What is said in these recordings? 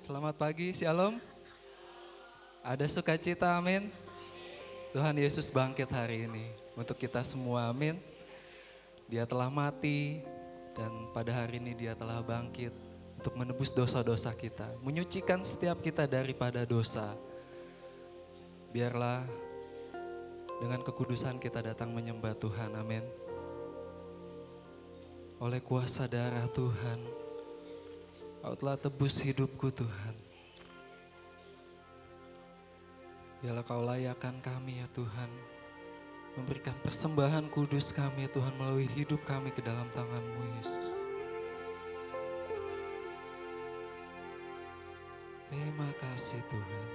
Selamat pagi, Shalom. Ada sukacita, amin. Tuhan Yesus bangkit hari ini untuk kita semua, amin. Dia telah mati dan pada hari ini dia telah bangkit untuk menebus dosa-dosa kita, menyucikan setiap kita daripada dosa. Biarlah dengan kekudusan kita datang menyembah Tuhan, amin. Oleh kuasa darah Tuhan, Kau telah tebus hidupku Tuhan. Biarlah Kau layakkan kami ya Tuhan. Memberikan persembahan kudus kami ya Tuhan melalui hidup kami ke dalam tangan-Mu Yesus. Terima kasih Tuhan.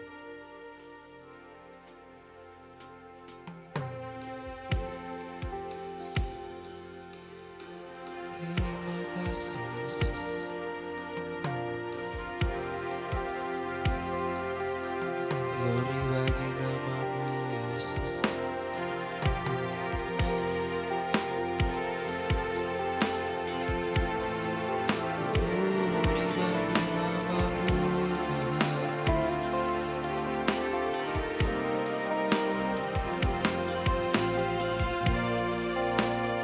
Terima kasih Yesus. Glory bagi nama-Mu Yesus. Glory bagi nama-Mu Tuhan.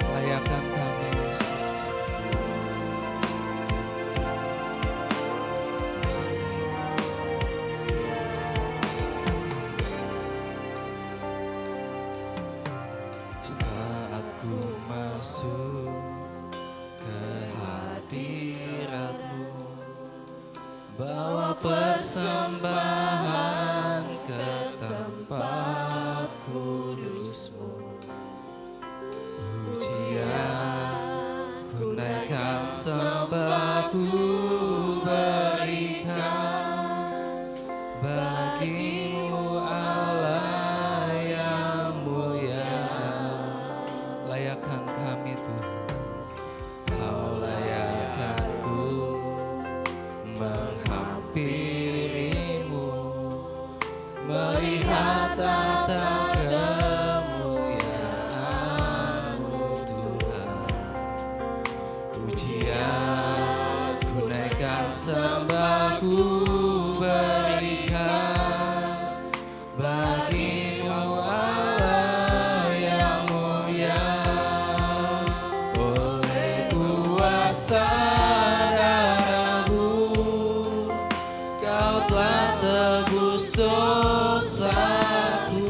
Layakkan kami Yesus. Saat ku masuk ke hadirat-Mu, bawa persembahan ke tempat kudus-Mu. Pujian ku naikkan, sembah ku berikan bagi-Mu Allah yang mulia. Layakkan kami Tuhan, Kau layakkanku menghampiri-Mu, melihat tata kemuliaan-Mu Tuhan. Pujian ku naikkan, sembah ku berikan bagi-Mu Allah yang mulia. Oleh kuasa darah-Mu, Kau telah tebus dosaku.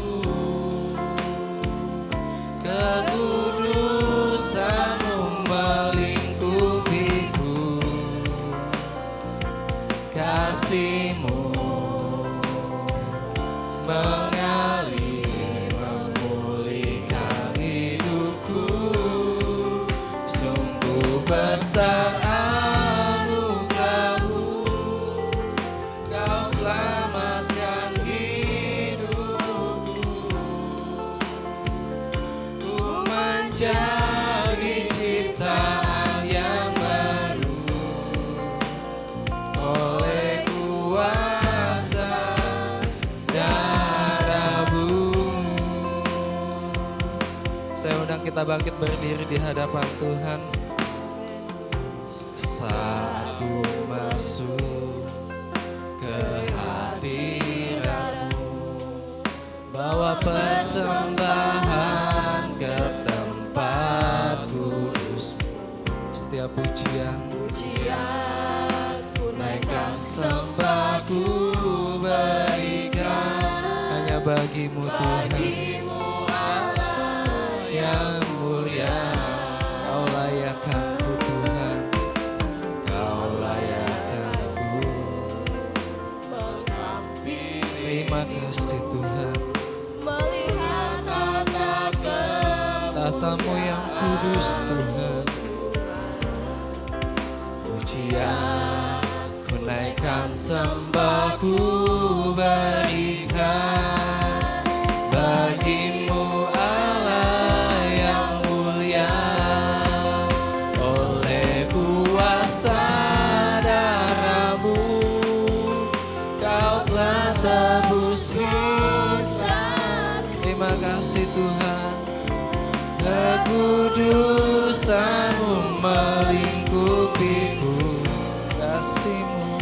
Kekudusan-Mu melingkupiku, kasih-Mu mengalir memulihkan hidupku. Sungguh besar anugerah-Mu, Kau selamatkan hidupku. Ku menjadi ciptaan yang baru oleh kuasa darah-Mu. Saya undang kita bangkit berdiri di hadapan Tuhan. Saat ku masuk ke hadirat-Mu, bawa persembahan ke tempat kudus. Setiap pujian ku naikkan, sembah ku berikan hanya bagi-Mu Tuhan yang mulia. Kau layakkanku Tuhan, Kau layakkanku. Terima kasih Tuhan. Tata-Mu yang kudus Tuhan. Pujian ku naikkan, sembah ku berikan bagi-Mu Allah yang mulia. Oleh kuasa darah-Mu, Kau telah tebus dosaku. Terima kasih Tuhan. Kekudusan-Mu melingkupiku, kasih-Mu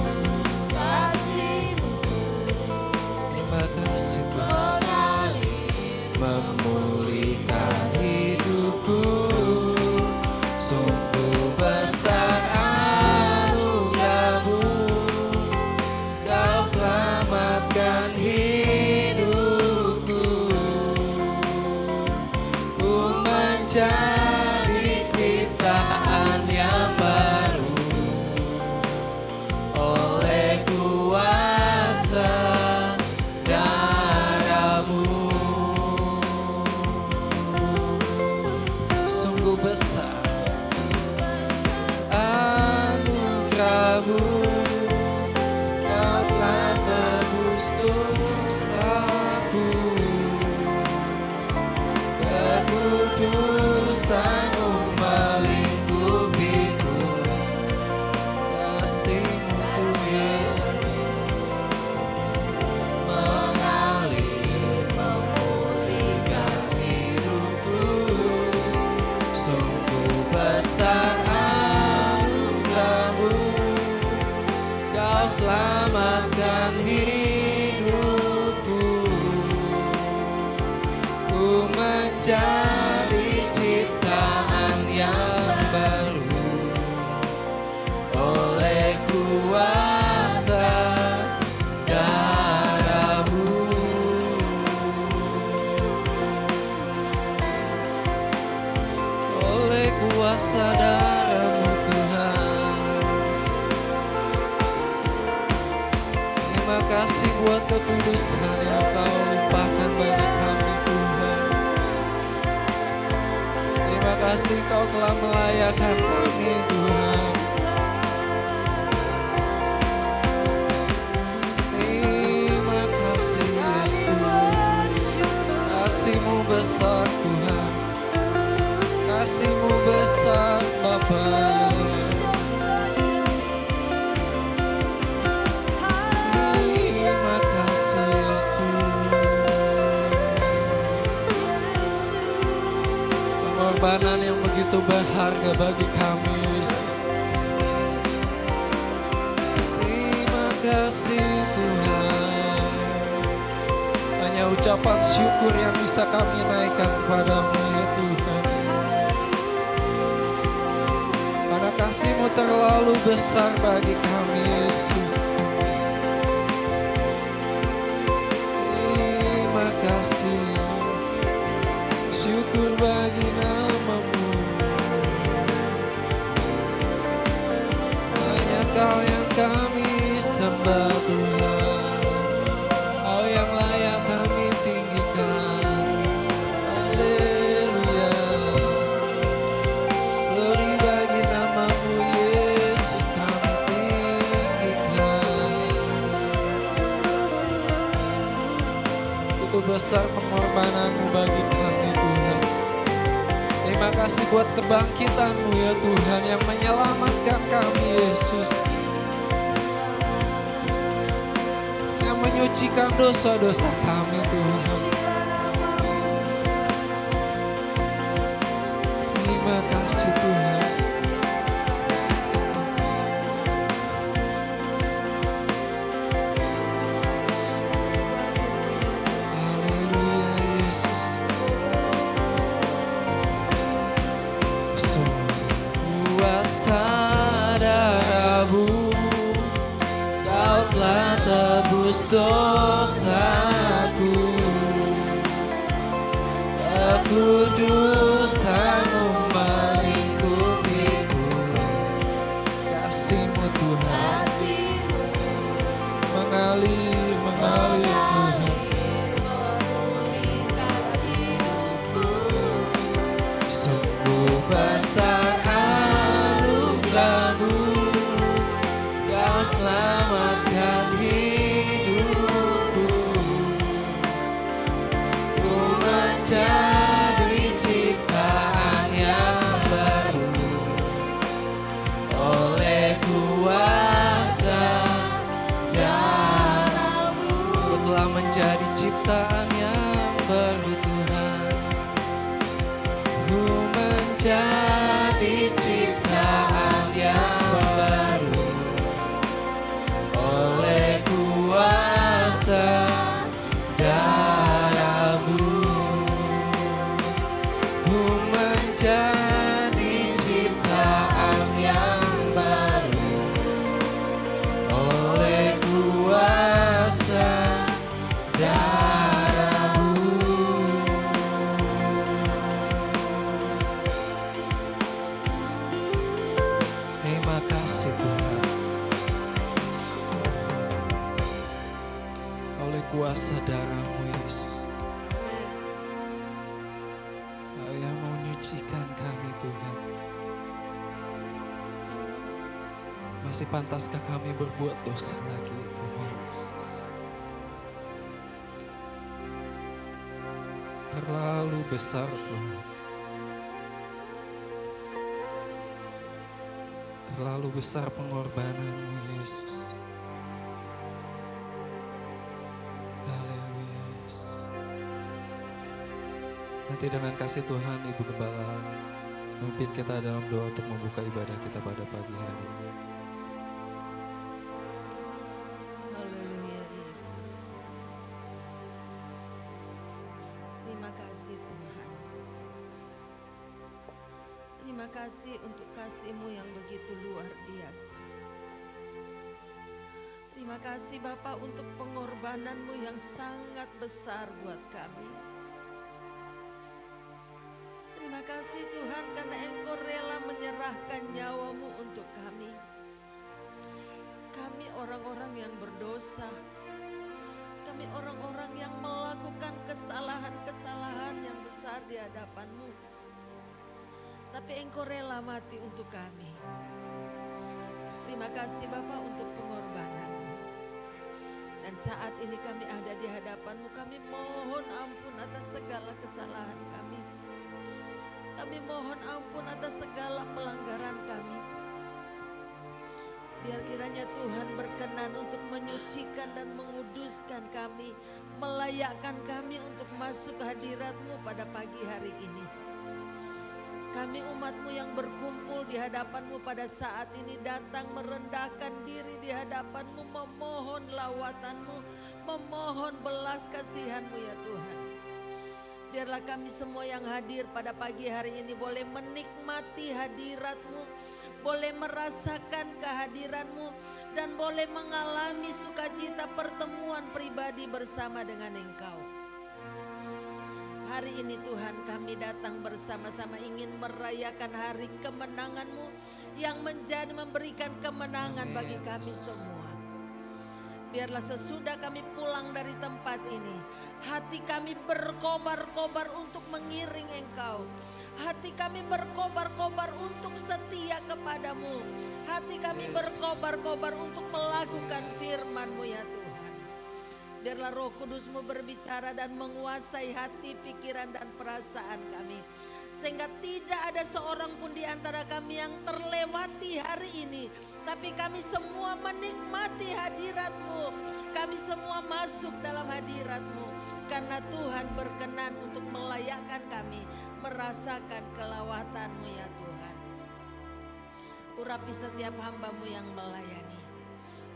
sungguh besar anugerah-Mu. Kau telah tebus dosaku, kekudusan-Mu melingkupiku, kasih-Mu Tuhan mengalir memulihkan hidupku. Sungguh besar anugerah-Mu, Kau selamatkan hidupku. Ku menjadi ciptaan yang baru oleh kuasa darah-Mu. Oleh kuasa darah-Mu Tuhan. Terima kasih buat kekudusan yang Kau limpahkan bagi kami Tuhan. Terima kasih Kau telah melayakkan kami Tuhan. Terima kasih Yesus. Kasih-Mu besar Tuhan, kasih-Mu besar Bapa. Terima kasih Yesus. Pengorbanan yang begitu berharga bagi kami Yesus. Terima kasih Tuhan. Hanya ucapan syukur yang bisa kami naikkan kepadamu ya Tuhan. Karena kasih-Mu terlalu besar bagi kami Yesus. Terima kasih. Syukur bagi nama-Mu. Hanya Kau yang kami sembah Tuhan. Kau yang layak kami tinggikan. Haleluya. Glory bagi nama-Mu Yesus kami tinggikan. Itu besar pengorbanan-Mu bagi kami Tuhan. Terima kasih buat kebangkitan-Mu ya Tuhan yang menyelamatkan kami Yesus. Yang menyucikan dosa-dosa kami Tuhan. Terima kasih Tuhan. Haleluya Yesus. Kuasa darah-Mu, Kau telah tebus dosaku, kekudusan-Mu melingkupiku, kasih-Mu Tuhan mengalir Tuhan. Sungguh besar anugerah-Mu, Kau selamatkan hidupku. Ku menjadi ciptaan yang baru oleh kuasa darah-Mu. Ku telah menjadi ciptaan yang baru Tuhan. Ku menjadi ciptaan yang baru oleh kuasa darah-Mu. Ku menjadi ciptaan yang baru oleh kuasa darah-Mu. Terima kasih Tuhan. Oleh kuasa darah-Mu Yesus, Kau yang mau nyucikan kami Masih pantaskah kami berbuat dosa lagi Tuhan? Terlalu besar Tuhan. Terlalu besar pengorbanan-Mu Yesus. Haleluya Yesus. Nanti dengan kasih Tuhan Ibu Gembala memimpin kita dalam doa untuk membuka ibadah kita pada pagi hari ini. Haleluya Yesus. Terima kasih Tuhan. Terima kasih untuk kasih-Mu yang begitu luar biasa. Terima kasih Bapa untuk pengorbanan-Mu yang sangat besar buat kami. Terima kasih Tuhan karena Engkau rela menyerahkan nyawa-Mu untuk kami. Kami orang-orang yang berdosa. Kami orang-orang yang melakukan kesalahan-kesalahan yang besar di hadapan-Mu. Tapi Engkau rela mati untuk kami. Terima kasih Bapa untuk pengorbanan-Mu. Dan saat ini kami ada di hadapan-Mu, kami mohon ampun atas segala kesalahan kami. Kami mohon ampun atas segala pelanggaran kami. Biar kiranya Tuhan berkenan untuk menyucikan dan menguduskan kami, melayakkan kami untuk masuk hadirat-Mu pada pagi hari ini. Kami umat-Mu yang berkumpul di hadapan-Mu pada saat ini datang merendahkan diri di hadapan-Mu, memohon lawatan-Mu, memohon belas kasihan-Mu ya Tuhan. Biarlah kami semua yang hadir pada pagi hari ini boleh menikmati hadirat-Mu, boleh merasakan kehadiran-Mu, dan boleh mengalami sukacita pertemuan pribadi bersama dengan Engkau. Hari ini Tuhan kami datang bersama-sama ingin merayakan hari kemenangan-Mu yang memberikan kemenangan bagi kami semua. Biarlah sesudah kami pulang dari tempat ini, hati kami berkobar-kobar untuk mengiring Engkau. Hati kami berkobar-kobar untuk setia kepadamu. Hati kami berkobar-kobar untuk melakukan firman-Mu ya Tuhan. Biarlah Roh Kudus-Mu berbicara dan menguasai hati, pikiran, dan perasaan kami. Sehingga tidak ada seorang pun di antara kami yang terlewati hari ini. Tapi kami semua menikmati hadirat-Mu. Kami semua masuk dalam hadirat-Mu. Karena Tuhan berkenan untuk melayakkan kami merasakan kelawatan-Mu ya Tuhan. Urapi setiap hamba-Mu yang melayani.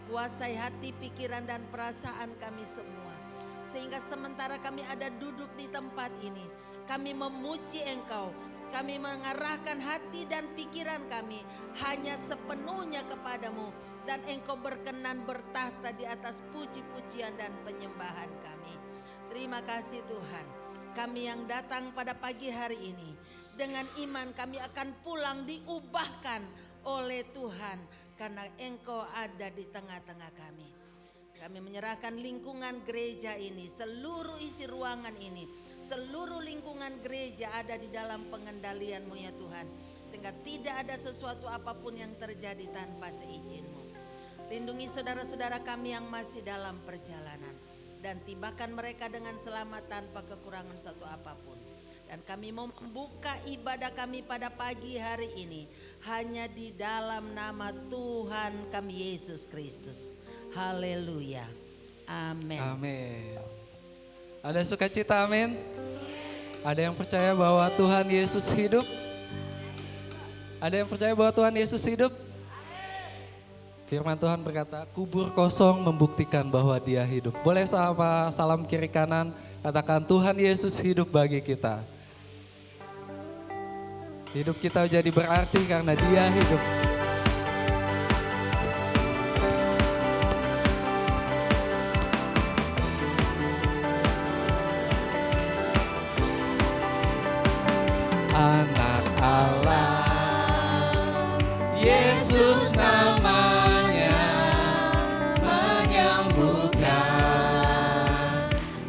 Kuasai hati, pikiran, dan perasaan kami semua. Sehingga sementara kami ada duduk di tempat ini, kami memuji Engkau. Kami mengarahkan hati dan pikiran kami hanya sepenuhnya kepadamu. Dan Engkau berkenan bertahta di atas puji-pujian dan penyembahan kami. Terima kasih Tuhan. Kami yang datang pada pagi hari ini, dengan iman kami akan pulang diubahkan oleh Tuhan. Karena Engkau ada di tengah-tengah kami. Kami menyerahkan lingkungan gereja ini, seluruh isi ruangan ini, seluruh lingkungan gereja ada di dalam pengendalian-Mu ya Tuhan. Sehingga tidak ada sesuatu apapun yang terjadi tanpa seizin-Mu. Lindungi saudara-saudara kami yang masih dalam perjalanan. Dan tibakan mereka dengan selamat tanpa kekurangan suatu apapun. Dan kami mau membuka ibadah kami pada pagi hari ini hanya di dalam nama Tuhan kami Yesus Kristus. Haleluya. Amin. Amin. Ada sukacita, amin. Ada yang percaya bahwa Tuhan Yesus hidup? Ada yang percaya bahwa Tuhan Yesus hidup? Firman Tuhan berkata, kubur kosong membuktikan bahwa Dia hidup. Boleh salam kiri kanan, katakan Tuhan Yesus hidup bagi kita. Hidup kita jadi berarti karena Dia hidup. Anak Allah, Yesus namanya, menyembuhkan,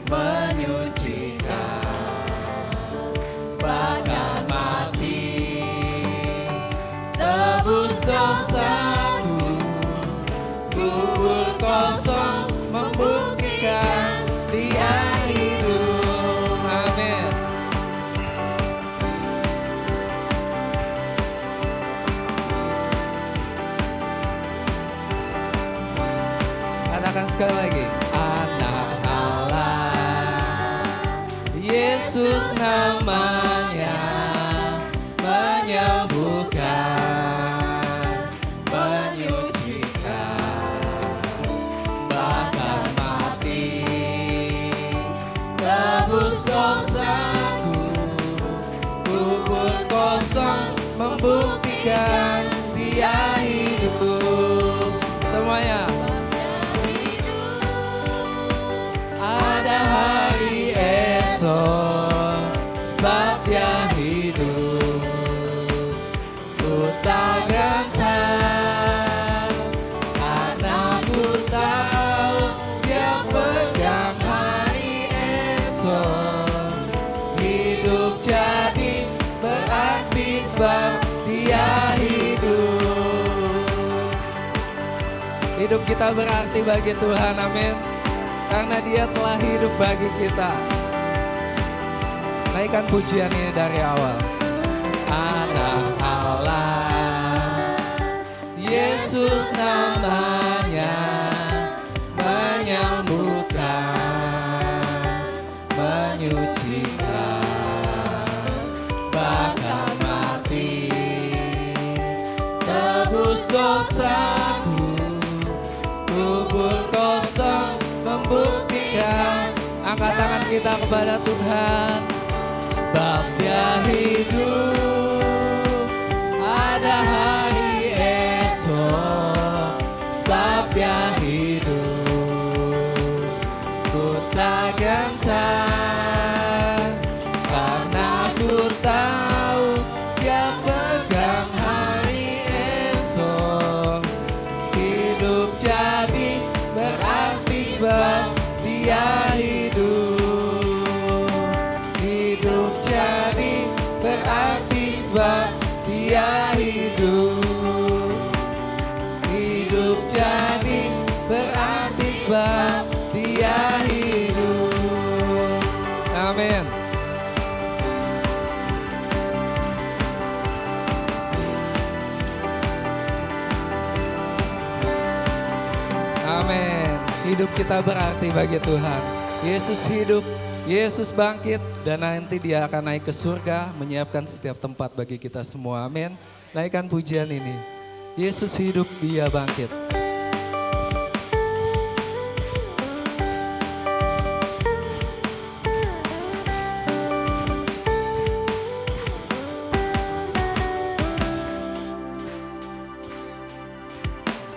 menyucikan, bahkan mati, tebus dosaku. sekali lagi. Anak Allah, Yesus namanya, menyembuhkan, menyucikan, bahkan mati, tebus dosaku, kubur kosong membuktikan Dia hidup. Semuanya. Ada hari esok, sebab Dia hidup. Ku tak gentar, anakku tahu Dia pegang hari esok. Hidup jadi berarti sebab Dia hidup. Hidup kita berarti bagi Tuhan, amin. Karena Dia telah hidup bagi kita. Naikkan pujian ini dari awal. Anak Allah, Yesus namanya, menyembuhkan, menyucikan, bahkan mati, tebus dosaku, kubur kosong membuktikan. Angkat tangan kita kepada Tuhan. Sebab Dia hidup, ada hari esok. Sebab Dia hidup, ku tak gentar, karena ku tahu Dia pegang hari esok. Hidup jadi berarti sebab Dia hidup. Hidup jadi berarti sebab Dia hidup. Hidup jadi berarti sebab Dia hidup. Amin. Amin. Hidup kita berarti bagi Tuhan. Yesus hidup, Yesus bangkit, dan nanti Dia akan naik ke surga, menyiapkan setiap tempat bagi kita semua. Amin. Naikkan pujian ini. Yesus hidup, Dia bangkit.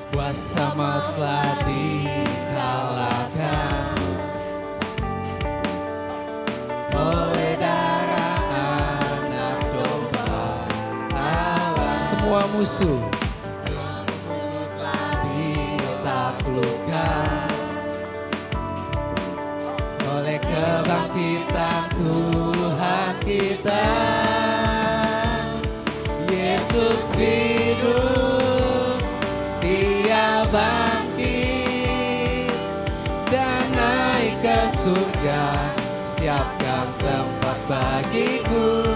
Kuasa maut telah dikalahkan oleh darah anak domba Allah. Semua musuh telah ditaklukkan oleh kebangkitan Tuhan kita. Yesus hidup, Dia bangkit dan naik ke surga, siapkan tempat bagiku.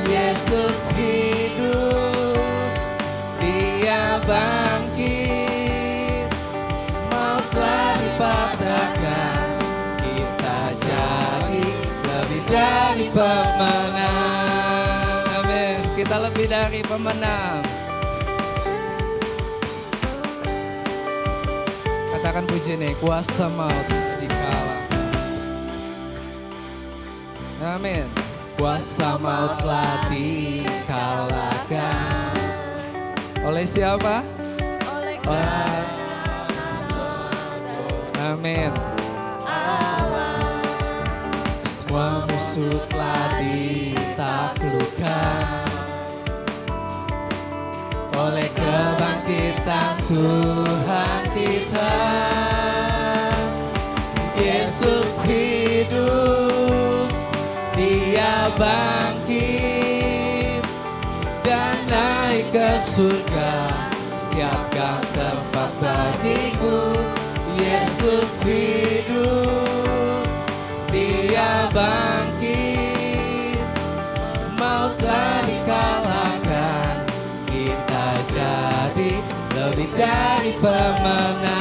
Yesus hidup, Dia bangkit, maut telah dipatahkan, kita jadi lebih dari pemenang. Amin. Kita lebih dari pemenang. Katakan puji nih, kuasa maut dikalahkan. Amin. Kuasa maut telah dikalahkan. Oleh siapa? Oleh Amin. Semua musuh telah ditaklukkan oleh kebangkitan Tuhan kita. Yesus hidup, Dia bangkit dan naik ke surga, siapkan tempat bagiku. Yesus hidup, Dia bangkit, maut telah dikalahkan, jadi lebih dari pemenang.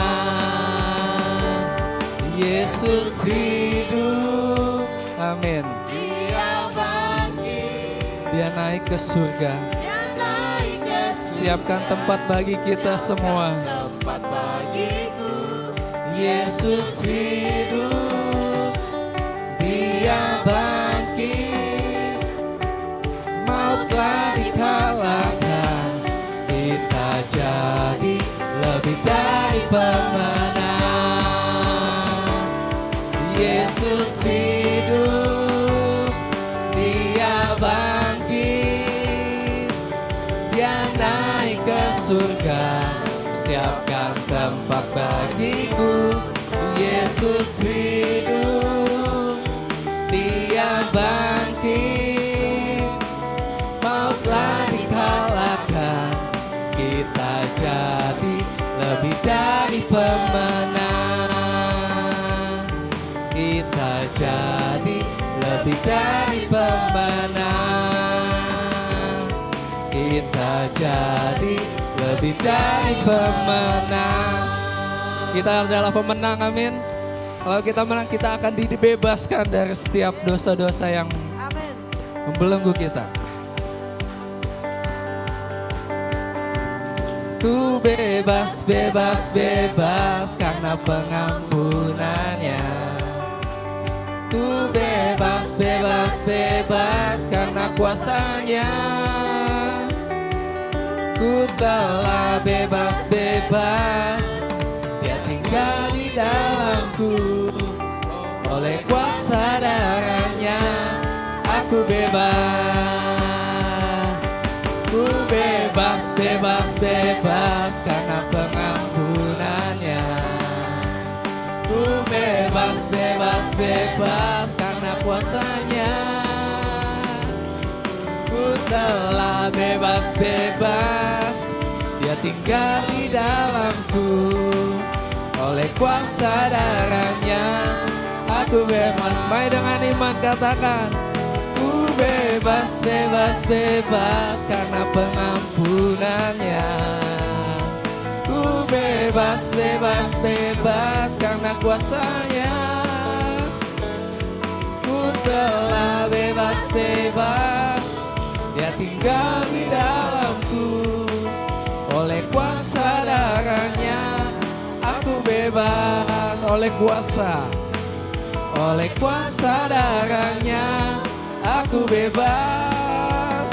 hidup. Amin. Dia bangkit, Dia naik ke surga. dia naik ke surga. Siapkan tempat bagi kita semua. Tempat bagiku, Yesus hidup, Dia bangkit, maut telah dikalahkan, kita jadi lebih dari pemenang. Yesus hidup, Dia bangkit, Dia naik ke surga. Siapkan tempat bagiku. Yesus hidup, Dia bangkit, maut telah dikalahkan, kita jadi lebih dari pemenang. Kita jadi lebih dari pemenang. Kita jadi lebih dari pemenang. Kita adalah pemenang, amin. Kalau kita menang, kita akan dibebaskan dari setiap dosa-dosa yang amin. membelenggu kita. Ku bebas, bebas, bebas karena pengampunannya. Ku bebas, bebas, bebas karena kuasanya. Ku telah bebas, bebas, Dia tinggal di dalamku. Oleh kuasa darahnya aku bebas. Ku bebas, bebas, bebas karena pengampunannya. Ku bebas, bebas, bebas karena kuasanya. Ku telah bebas, bebas, Dia tinggal di dalamku. Oleh kuasa darahnya aku bebas. Mari dengan iman katakan, ku bebas, bebas, bebas karena pengampunannya. Ku bebas, bebas, bebas karena kuasanya. Ku telah bebas, bebas, Dia tinggal di dalamku. Oleh kuasa darahnya aku bebas. Oleh kuasa darahnya aku bebas.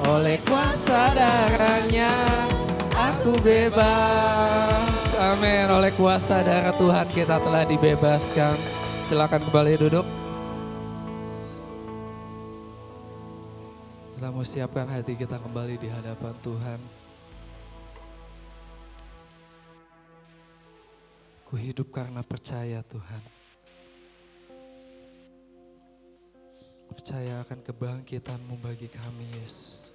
Oleh kuasa darahnya aku bebas. Amin. Oleh kuasa darah Tuhan kita telah dibebaskan. Silakan kembali duduk. Kita mau siapkan hati kita kembali di hadapan Tuhan. Ku hidup karena percaya Tuhan. Percaya akan kebangkitan-Mu bagi kami, Yesus.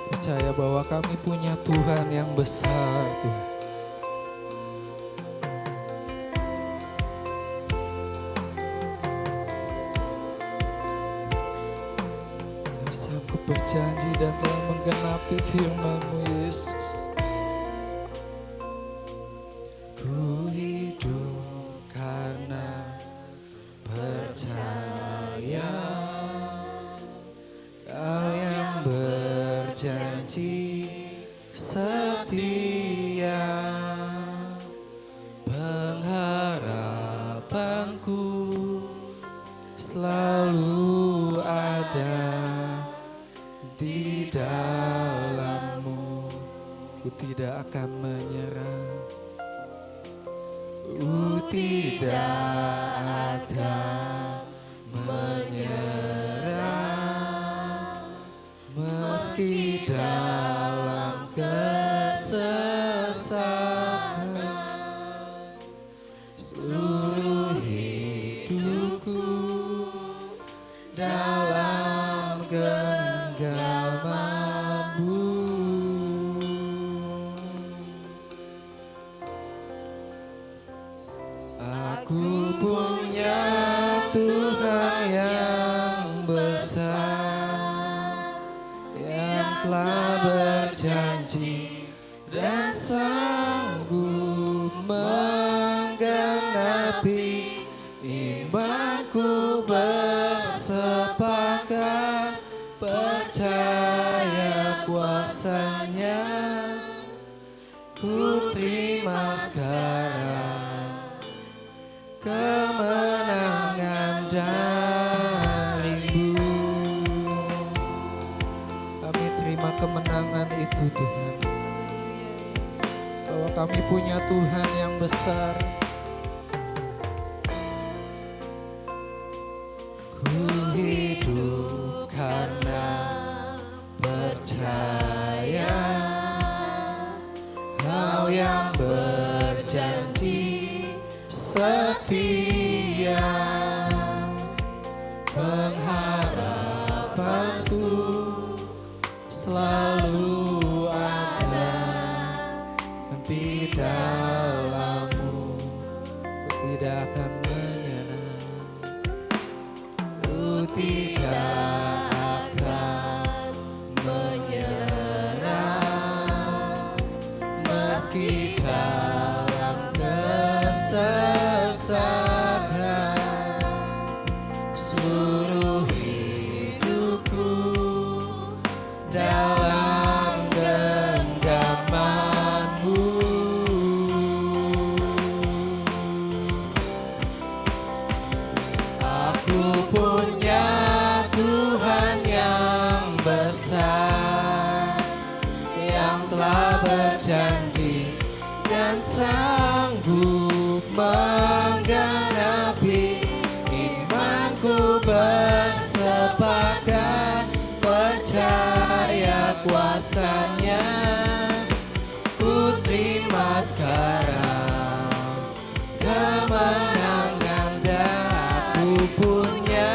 Percaya bahwa kami punya Tuhan yang besar, Tuhan. Sang-Ku berjanji dan telah menggenapi firman-Mu, Yesus. Ku hidup karena percaya, Kau yang berjanji setia. Pengharapanku selalu ada di dalam-Mu. Ku tidak akan menyerah. Ku tidak akan menyerah, meski dalam kesesakan. Seluruh hidupku dalam genggaman-Mu. Aku punya Tuhan yang besar. menggenapi, imanku bersepakat, percaya kuasanya, ku terima sekarang kemenangan darimu. Kami terima kemenangan itu Tuhan, bahwa kami punya Tuhan yang besar. Ku hidup karena percaya, Kau yang berjanji setia, pengharapanku selalu ada di dalam-Mu. Ku tidak akan menyerah, ku tidak akan menyerah, meski dalam kesesatan, seluruh hidupku dalam genggaman-Mu. Aku punya Tuhan yang besar, yang telah berjanji dan sanggup menggenapi, imanku bersepakat, percaya kuasanya, ku terima sekarang kemenangan. Dan aku punya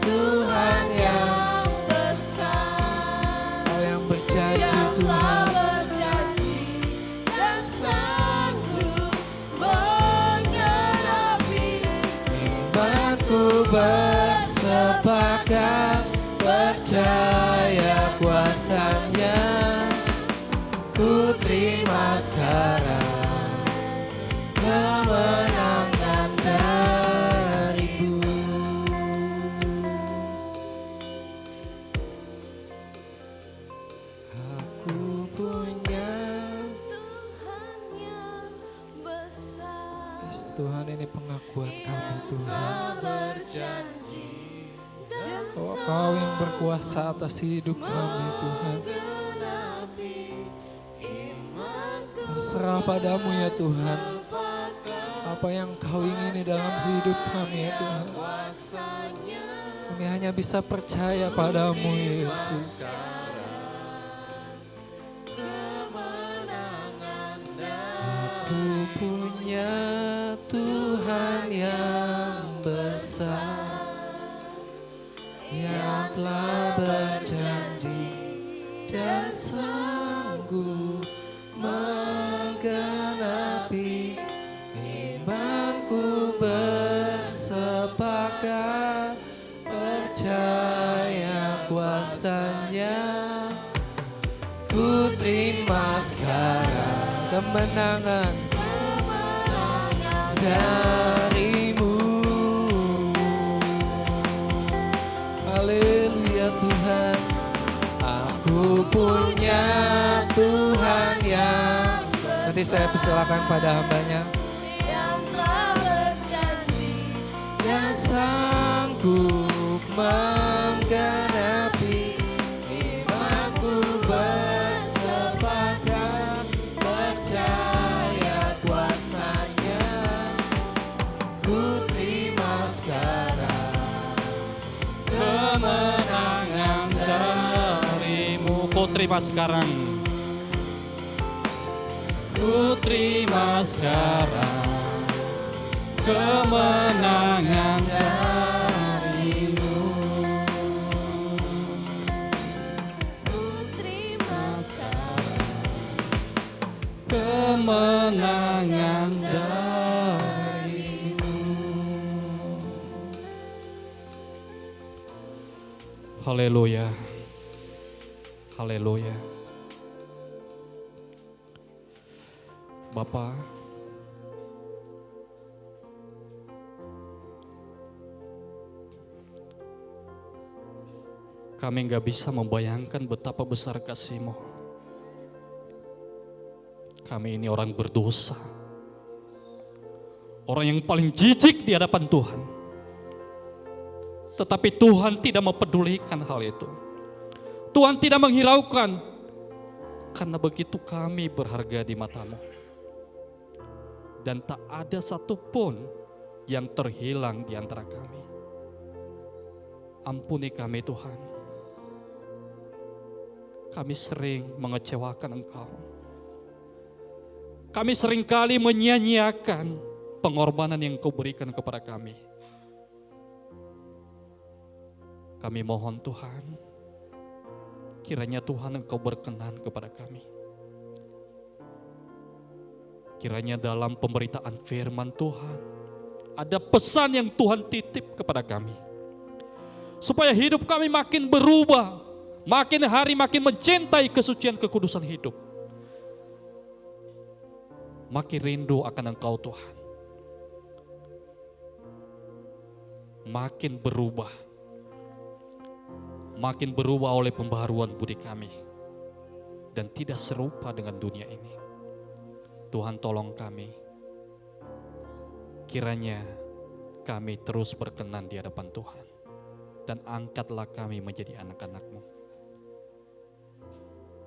Tuhan yang besar, Kau yang berjanji Tuhan, dan sanggup menggenapi, imanku bersepakat, percaya kuasanya, ku terima sekarang kemenangan darimu. Aku punya Tuhan yang besar, Yes, Tuhan, ini pengakuan kami Tuhan, berjanji dan bahwa Kau yang berkuasa atas hidup kami Tuhan. Terserah padamu ya Tuhan, apa yang Kau ingini dalam hidup kami ya Tuhan. Kami hanya bisa percaya padamu Yesus. Aku punya Tuhan yang besar, yang telah berjanji dan sanggup menggenapi, imanku bersepakat, percaya kuasanya, ku terima sekarang kemenangan darimu. Haleluya Tuhan, aku punya Tuhan yang, nanti saya persilakan pada hambanya, yang telah berjanji dan sanggup menggenapi, imanku bersepakat, percaya kuasanya, ku terima sekarang kemenangan darimu. Ku terima sekarang, ku terima sekarang kemenangan darimu. ku terima sekarang Kemenangan darimu. Haleluya, haleluya. Bapa, Kami gak bisa membayangkan betapa besar kasih-Mu. Kami ini orang berdosa. Orang yang paling jijik di hadapan Tuhan. Tetapi Tuhan tidak mempedulikan hal itu. Tuhan tidak menghiraukan. Karena begitu kami berharga di mata-Mu. Dan tak ada satupun yang terhilang di antara kami. Ampuni kami Tuhan. Kami sering mengecewakan Engkau. Kami seringkali menyia-nyiakan pengorbanan yang Engkau berikan kepada kami. Kami mohon Tuhan, kiranya Tuhan Engkau berkenan kepada kami. Kiranya dalam pemberitaan firman Tuhan, ada pesan yang Tuhan titip kepada kami. Supaya hidup kami makin berubah, makin hari makin mencintai kesucian kekudusan hidup. Makin rindu akan Engkau Tuhan. Makin berubah. Makin berubah oleh pembaharuan budi kami. Dan tidak serupa dengan dunia ini. Tuhan tolong kami. Kiranya kami terus berkenan di hadapan Tuhan. Dan angkatlah kami menjadi anak-anak-Mu.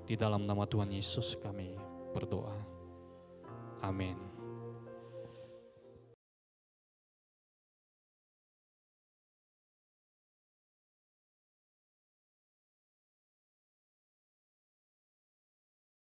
Di dalam nama Tuhan Yesus kami berdoa. Amin.